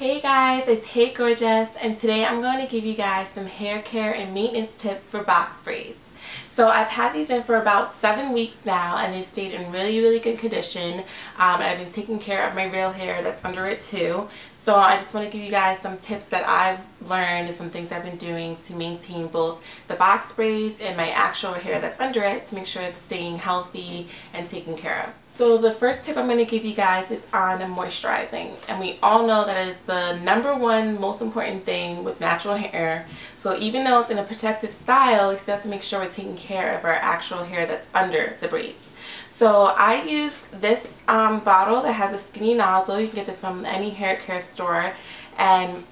Hey guys, it's Hey Gorgeous, and today I'm going to give you guys some hair care and maintenance tips for box braids. So I've had these in for about 7 weeks now, and they've stayed in really good condition. I've been taking care of my real hair that's under it too. So I just want to give you guys some tips that I've learned and some things I've been doing to maintain both the box braids and my actual hair that's under it to make sure it's staying healthy and taken care of. So the first tip I'm going to give you guys is on moisturizing, and we all know that is the #1 most important thing with natural hair. So even though it's in a protective style, we still have to make sure we're taking care of our actual hair that's under the braids. So I use this bottle that has a skinny nozzle. You can get this from any hair care store, and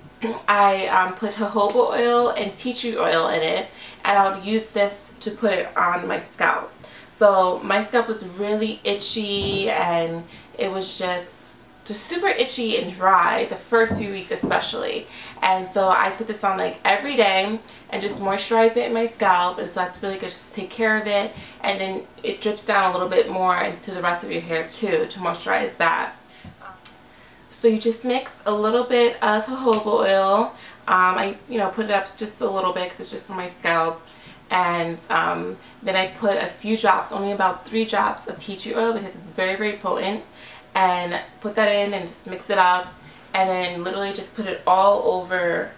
I put jojoba oil and tea tree oil in it, and I would use this to put it on my scalp. So my scalp was really itchy, and it was just super itchy and dry the first few weeks especially. And so I put this on like every day and just moisturize it in my scalp, and so that's really good just to take care of it, and then it drips down a little bit more into the rest of your hair too to moisturize that. So you just mix a little bit of jojoba oil. I put it up just a little bit because it's just for my scalp. And then I put a few drops, only about 3 drops of tea tree oil because it's very potent, and put that in and just mix it up, and then literally just put it all over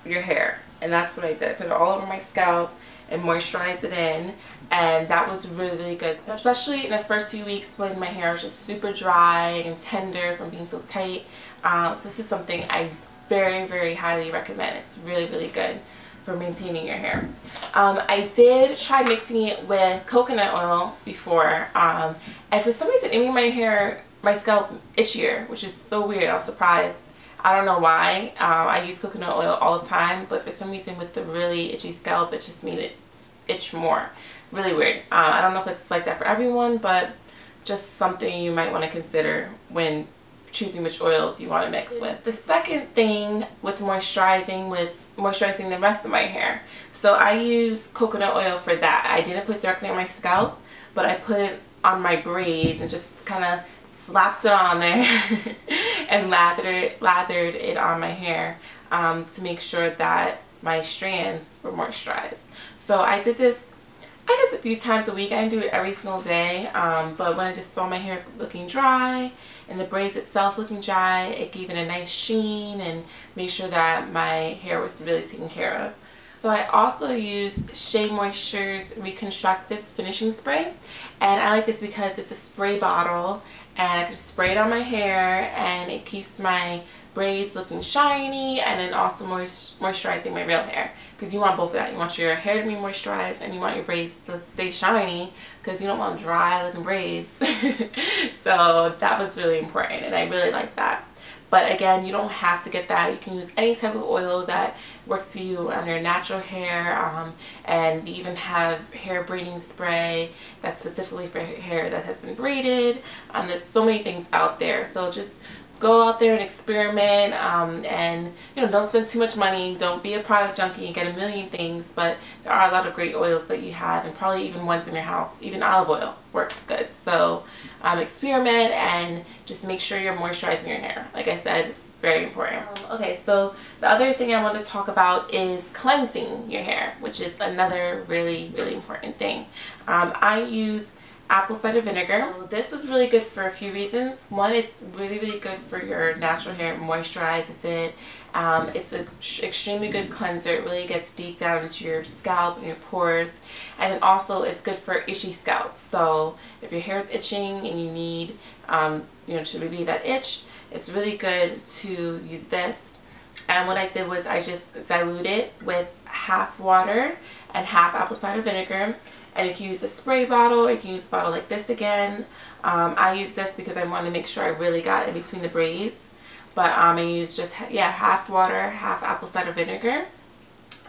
your hair. And that's what I did. I put it all over my scalp and moisturize it in, and that was really good, especially in the first few weeks when my hair was just super dry and tender from being so tight. So this is something I very highly recommend. It's really good for maintaining your hair. I did try mixing it with coconut oil before, and for some reason it made my scalp itchier, which is so weird. I was surprised. I don't know why. I use coconut oil all the time, but for some reason with the really itchy scalp it just made it itch more. Really weird. I don't know if it's like that for everyone, but just something you might want to consider when choosing which oils you want to mix with. The second thing with moisturizing was moisturizing the rest of my hair. So I use coconut oil for that. I didn't put it directly on my scalp, but I put it on my braids and just kind of slapped it on there and lathered it on my hair to make sure that my strands were moisturized. So I did this, I guess, a few times a week. I didn't do it every single day, but when I just saw my hair looking dry and the braids itself looking dry, it gave it a nice sheen and made sure that my hair was really taken care of. So I also use Shea Moisture's Reconstructive Finishing Spray, and I like this because it's a spray bottle and I can just spray it on my hair, and it keeps my braids looking shiny and then also moisturizing my real hair, because you want both of that. You want your hair to be moisturized and you want your braids to stay shiny, because you don't want dry looking braids. So that was really important, and I really like that. But again, you don't have to get that. You can use any type of oil that works for you on your natural hair, and even have hair braiding spray that's specifically for hair that has been braided. There's so many things out there, so just go out there and experiment, and don't spend too much money. Don't be a product junkie and get a million things, but there are a lot of great oils that you have, and probably even ones in your house. Even olive oil works good. So experiment and just make sure you're moisturizing your hair. Like I said, very important. Okay, so the other thing I want to talk about is cleansing your hair, which is another really important thing. I use apple cider vinegar. This was really good for a few reasons. One, it's really good for your natural hair. It moisturizes it. It's an extremely good cleanser. It really gets deep down into your scalp and your pores. And then also it's good for itchy scalp. So if your hair is itching and you need to relieve that itch, it's really good to use this. And what I did was I just diluted it with half water and half apple cider vinegar. And you can use a spray bottle, or you can use a bottle like this again. I use this because I wanted to make sure I really got in between the braids. But I use just half water, half apple cider vinegar,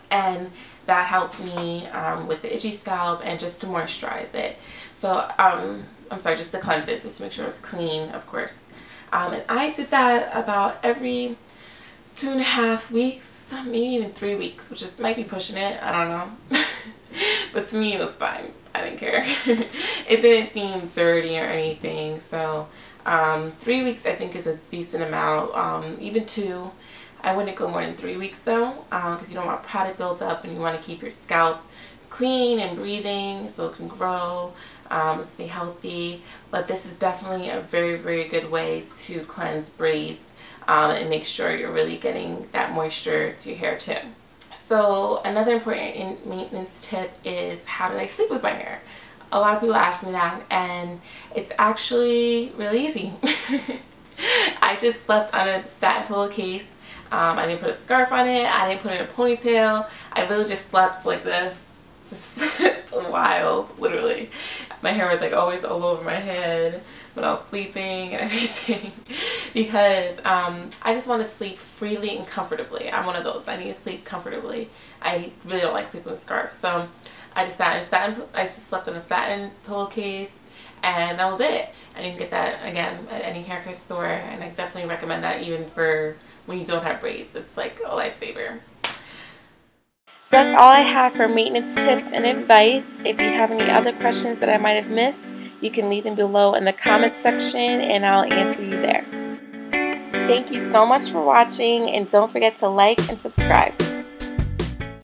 and that helps me with the itchy scalp and just to moisturize it. So I'm sorry, just to cleanse it, just to make sure it's clean, of course. And I did that about every 2.5 weeks, maybe even 3 weeks, which might be pushing it. I don't know. But to me it was fine. I didn't care. It didn't seem dirty or anything, so 3 weeks I think is a decent amount, even 2. I wouldn't go more than 3 weeks though, because you don't want product built up and you want to keep your scalp clean and breathing so it can grow, stay healthy. But this is definitely a very good way to cleanse braids and make sure you're really getting that moisture to your hair too. So another important maintenance tip is, how did I sleep with my hair? A lot of people ask me that, and it's actually really easy. I just slept on a satin pillowcase. I didn't put a scarf on it. I didn't put it in a ponytail. I literally just slept like this, just wild, literally. My hair was like always all over my head when I was sleeping and everything, because I just want to sleep freely and comfortably. I'm one of those. I need to sleep comfortably. I really don't like sleeping with scarves, so I just slept in a satin pillowcase, and that was it. I didn't get that again at any hair care store, and I definitely recommend that even for when you don't have braids. It's like a lifesaver. So that's all I have for maintenance tips and advice. If you have any other questions that I might have missed, you can leave them below in the comment section and I'll answer you there. Thank you so much for watching, and don't forget to like and subscribe.